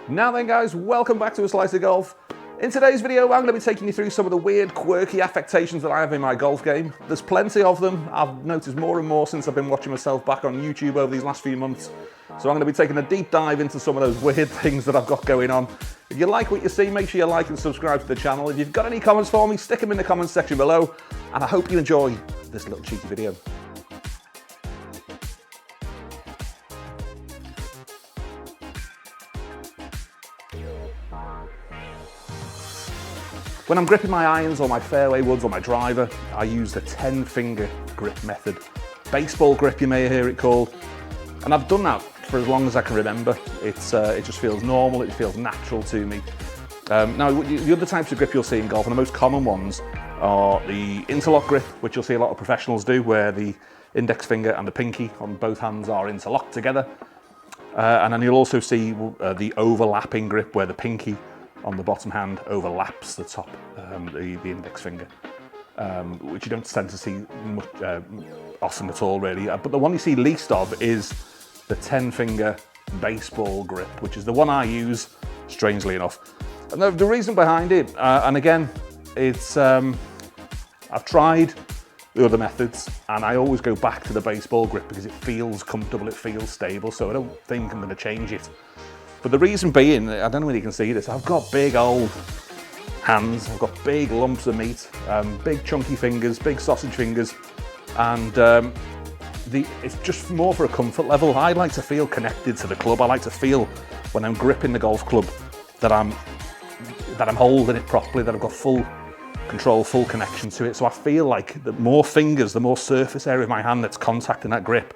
Now then guys, welcome back to A Slice of Golf. In today's video, I'm going to be taking you through some of the weird, quirky affectations that I have in my golf game. There's plenty of them. I've noticed more and more since I've been watching myself back on YouTube over these last few months. So I'm going to be taking a deep dive into some of those weird things that I've got going on. If you like what you see, make sure you like and subscribe to the channel. If you've got any comments for me, stick them in the comments section below. And I hope you enjoy this little cheeky video. When I'm gripping my irons or my fairway woods or my driver, I use the 10-finger grip method. Baseball grip, you may hear it called. And I've done that for as long as I can remember. It just feels normal, it feels natural to me. Now, the other types of grip you'll see in golf, and the most common ones, are the interlock grip, which you'll see a lot of professionals do, where the index finger and the pinky on both hands are interlocked together. And then you'll also see the overlapping grip, where the pinky on the bottom hand overlaps the top, the index finger, which you don't tend to see much, often at all really. But the one you see least of is the 10-finger baseball grip, which is the one I use, strangely enough. And the reason behind it, and again, it's I've tried the other methods, and I always go back to the baseball grip because it feels comfortable, it feels stable, so I don't think I'm going to change it. But the reason being, I don't know whether you can see this, I've got big old hands, I've got big lumps of meat, big chunky fingers, big sausage fingers, and it's just more for a comfort level. I like to feel connected to the club. I like to feel when I'm gripping the golf club that I'm holding it properly, that I've got full control, full connection to it. So I feel like the more fingers, the more surface area of my hand that's contacting that grip,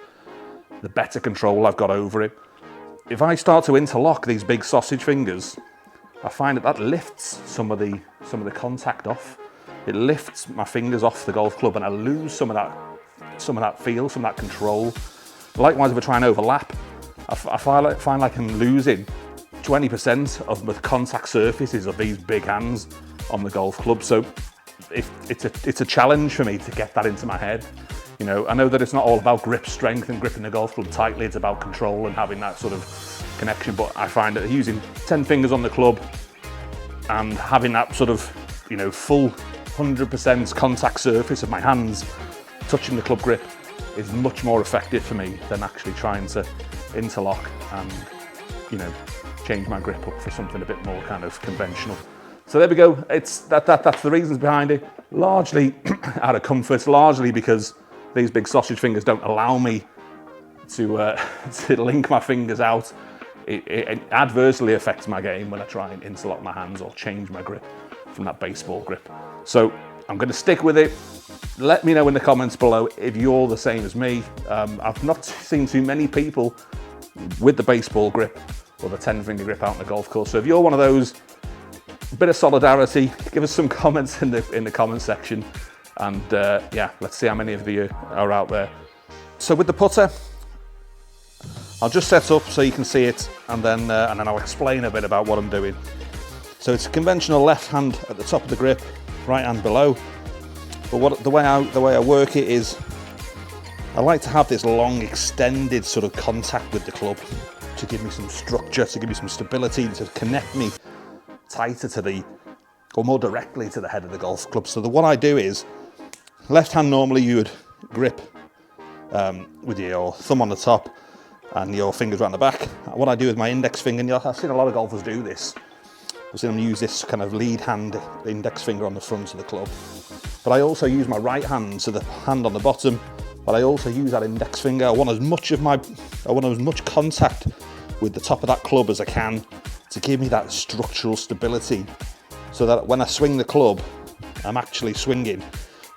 the better control I've got over it. If I start to interlock these big sausage fingers, I find that lifts some of the contact off. It lifts my fingers off the golf club, and I lose some of that feel, some of that control. Likewise, if I try and overlap, I find like I'm losing 20% of the contact surfaces of these big hands on the golf club. So it's a challenge for me to get that into my head. You know, I know that it's not all about grip strength and gripping the golf club tightly, it's about control and having that sort of connection, but I find that using 10 fingers on the club and having that sort of, you know, full 100% contact surface of my hands touching the club grip is much more effective for me than actually trying to interlock and, you know, change my grip up for something a bit more kind of conventional. So there we go, that's the reasons behind it, largely out of comfort, largely because these big sausage fingers don't allow me to link my fingers out. It adversely affects my game when I try and interlock my hands or change my grip from that baseball grip. So I'm going to stick with it. Let me know in the comments below if you're the same as me. I've not seen too many people with the baseball grip or the 10-finger grip out on the golf course. So if you're one of those, a bit of solidarity, give us some comments in the comment section. And yeah, let's see how many of you are out there. So with the putter, I'll just set up so you can see it, and then I'll explain a bit about what I'm doing. So it's a conventional left hand at the top of the grip, right hand below. But the way I work it is, I like to have this long extended sort of contact with the club to give me some structure, to give me some stability, to connect me tighter to or more directly to the head of the golf club. So what I do is, left hand normally you would grip with your thumb on the top and your fingers around the back. What I do with my index finger, and I've seen a lot of golfers do this, I've seen them use this kind of lead hand, the index finger on the front of the club. But I also use my right hand, so the hand on the bottom, but I also use that index finger. I want as much contact with the top of that club as I can to give me that structural stability, so that when I swing the club, I'm actually swinging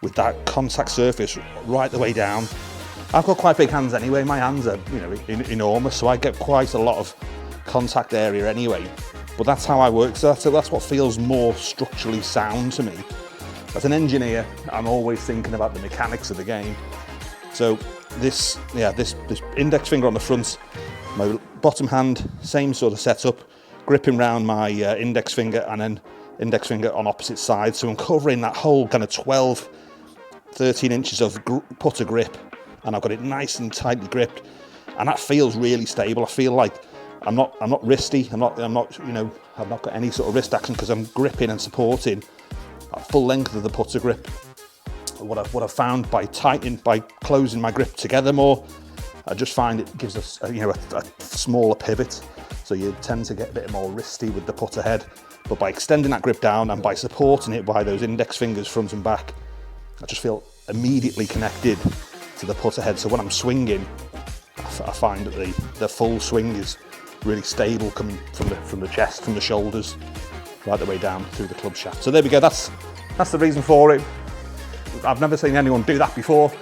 with that contact surface right the way down. I've got quite big hands anyway, my hands are, you know, enormous, so I get quite a lot of contact area anyway. But that's how I work, so that's what feels more structurally sound to me. As an engineer, I'm always thinking about the mechanics of the game. So this index finger on the front, my bottom hand, same sort of setup, gripping round my index finger, and then index finger on opposite sides. So I'm covering that whole kind of 12, 13 inches of putter grip, and I've got it nice and tightly gripped, and that feels really stable. I feel like I'm not wristy. I'm not, you know, I've not got any sort of wrist action because I'm gripping and supporting at full length of the putter grip. What I've found by closing my grip together more, I just find it gives us, you know, a smaller pivot. So you tend to get a bit more wristy with the putter head. But by extending that grip down and by supporting it by those index fingers front and back, I just feel immediately connected to the putter head. So when I'm swinging, I find that the full swing is really stable coming from the chest, from the shoulders, right the way down through the club shaft. So there we go, that's the reason for it. I've never seen anyone do that before.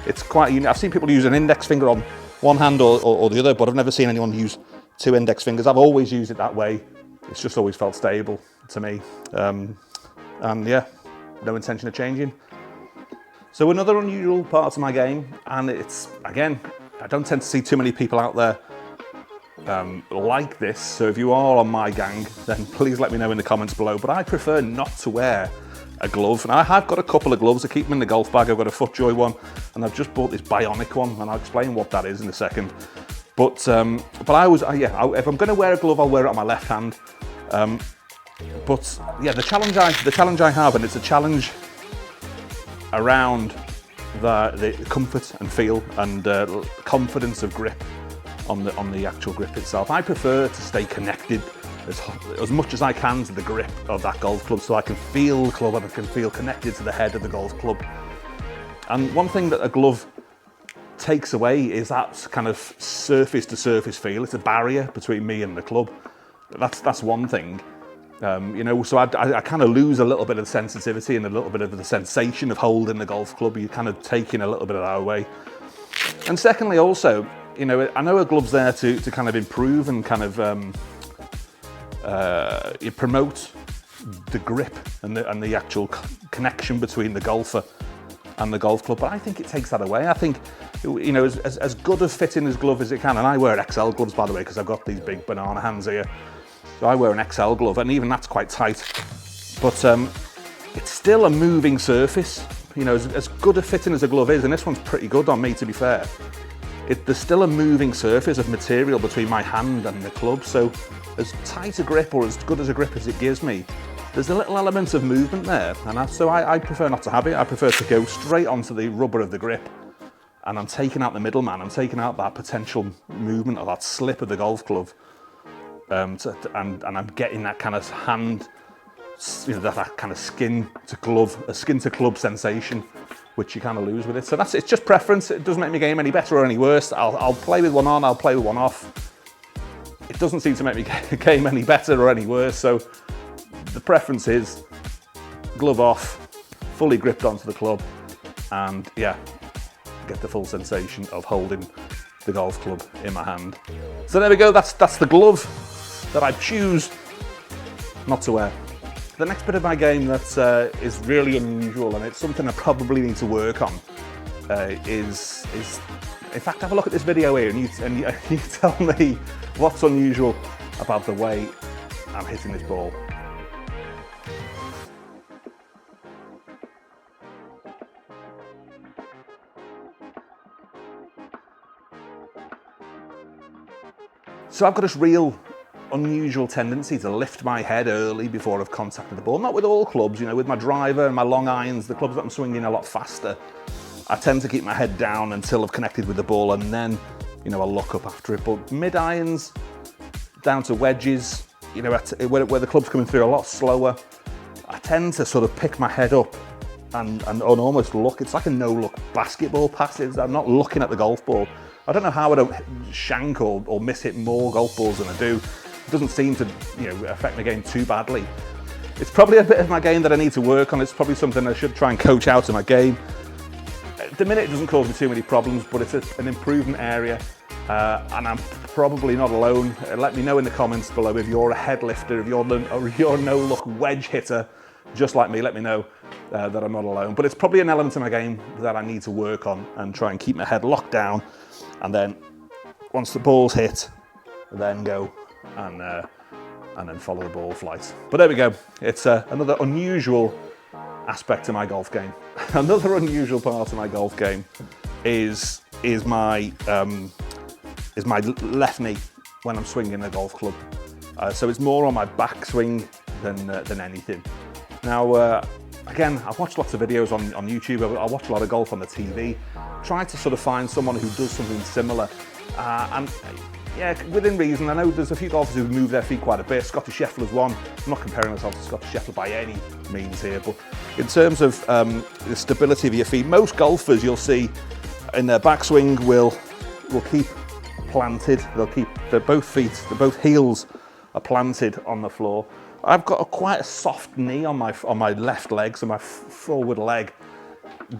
It's quite unique. I've seen people use an index finger on one hand or the other, but I've never seen anyone use 2 index fingers. I've always used it that way. It's just always felt stable to me. And yeah, no intention of changing. So another unusual part of my game, and it's, again, I don't tend to see too many people out there like this. So if you are on my gang, then please let me know in the comments below. But I prefer not to wear a glove. And I have got a couple of gloves. I keep them in the golf bag. I've got a FootJoy one, and I've just bought this bionic one, and I'll explain what that is in a second. But I always, if I'm going to wear a glove, I'll wear it on my left hand. But yeah, the challenge I have, and it's a challenge around the comfort and feel and confidence of grip on the actual grip itself. I prefer to stay connected as much as I can to the grip of that golf club, so I can feel the club and I can feel connected to the head of the golf club. And one thing that a glove takes away is that kind of surface to surface feel. It's a barrier between me and the club. That's one thing. You know, so I kind of lose a little bit of the sensitivity and a little bit of the sensation of holding the golf club. You're kind of taking a little bit of that away. And secondly, also, you know, I know a glove's there to kind of improve and kind of promote the grip and the actual connection between the golfer and the golf club, but I think it takes that away. I think, you know, as good a fitting as glove as it can, and I wear XL gloves, by the way, because I've got these big banana hands here. So I wear an XL glove, and even that's quite tight. But it's still a moving surface. You know, as good a fitting as a glove is, and this one's pretty good on me, to be fair, there's still a moving surface of material between my hand and the club. So as tight a grip or as good as a grip as it gives me, there's a little element of movement there. And so I prefer not to have it. I prefer to go straight onto the rubber of the grip, and I'm taking out the middleman. I'm taking out that potential movement or that slip of the golf club. And I'm getting that kind of hand, you know, that kind of skin to club sensation, which you kind of lose with it. So it's just preference. It doesn't make my game any better or any worse. I'll play with one on, I'll play with one off. It doesn't seem to make my game any better or any worse. So the preference is glove off, fully gripped onto the club, and yeah, get the full sensation of holding the golf club in my hand. So there we go, that's the glove that I choose not to wear. The next bit of my game that is really unusual, and it's something I probably need to work on, is in fact, have a look at this video here and you tell me what's unusual about the way I'm hitting this ball. So I've got this real unusual tendency to lift my head early before I've contacted the ball. Not with all clubs, you know, with my driver and my long irons, the clubs that I'm swinging a lot faster, I tend to keep my head down until I've connected with the ball, and then, you know, I'll look up after it. But mid irons, down to wedges, you know, where the club's coming through a lot slower, I tend to sort of pick my head up and almost look. It's like a no-look basketball pass. I'm not looking at the golf ball. I don't know how I don't shank or miss-hit more golf balls than I do. It doesn't seem to, you know, affect my game too badly. It's probably a bit of my game that I need to work on. It's probably something I should try and coach out of my game. At the minute, it doesn't cause me too many problems, but it's an improvement area, and I'm probably not alone. Let me know in the comments below if you're a head lifter, if you're a no-look wedge hitter, just like me. Let me know that I'm not alone. But it's probably an element of my game that I need to work on and try and keep my head locked down, and then once the ball's hit, then go and then follow the ball flight. But there we go. It's another unusual aspect to my golf game. Another unusual part of my golf game is my left knee. when I'm swinging a golf club. So it's more on my backswing than anything. Now, again, I've watched lots of videos on YouTube. I watch a lot of golf on the TV. Try to sort of find someone who does something similar. And yeah, within reason. I know there's a few golfers who move their feet quite a bit. Scotty Scheffler's one. I'm not comparing myself to Scotty Scheffler by any means here, but in terms of the stability of your feet, most golfers you'll see in their backswing will keep planted. They'll keep both heels are planted on the floor. I've got quite a soft knee on my left leg, so my forward leg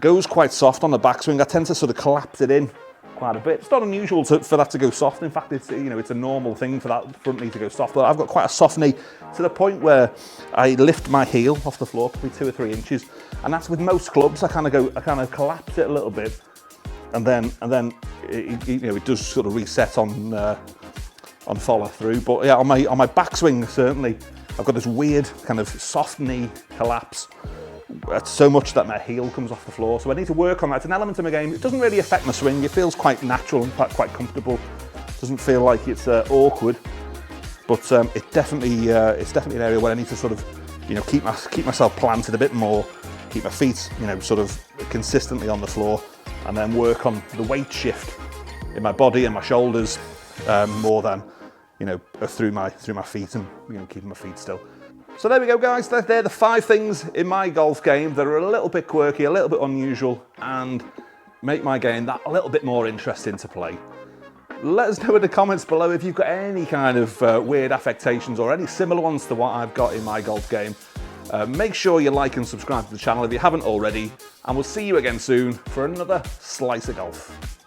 goes quite soft on the backswing. I tend to sort of collapse it in quite a bit. It's not unusual for that to go soft. In fact, it's it's a normal thing for that front knee to go soft. But I've got quite a soft knee to the point where I lift my heel off the floor, probably 2 or 3 inches, and that's with most clubs. I kind of collapse it a little bit, and then it does sort of reset on follow through. But yeah, on my backswing certainly, I've got this weird kind of soft knee collapse. It's so much that my heel comes off the floor, so I need to work on that. It's an element of my game. It doesn't really affect my swing. It feels quite natural and quite comfortable. It doesn't feel like it's awkward, but it's definitely an area where I need to sort of keep myself planted a bit more, keep my feet sort of consistently on the floor, and then work on the weight shift in my body and my shoulders more than through my feet and keeping my feet still. So there we go, guys. They're the 5 things in my golf game that are a little bit quirky, a little bit unusual, and make my game that a little bit more interesting to play. Let us know in the comments below if you've got any kind of weird affectations or any similar ones to what I've got in my golf game. Make sure you like and subscribe to the channel if you haven't already, and we'll see you again soon for another slice of golf.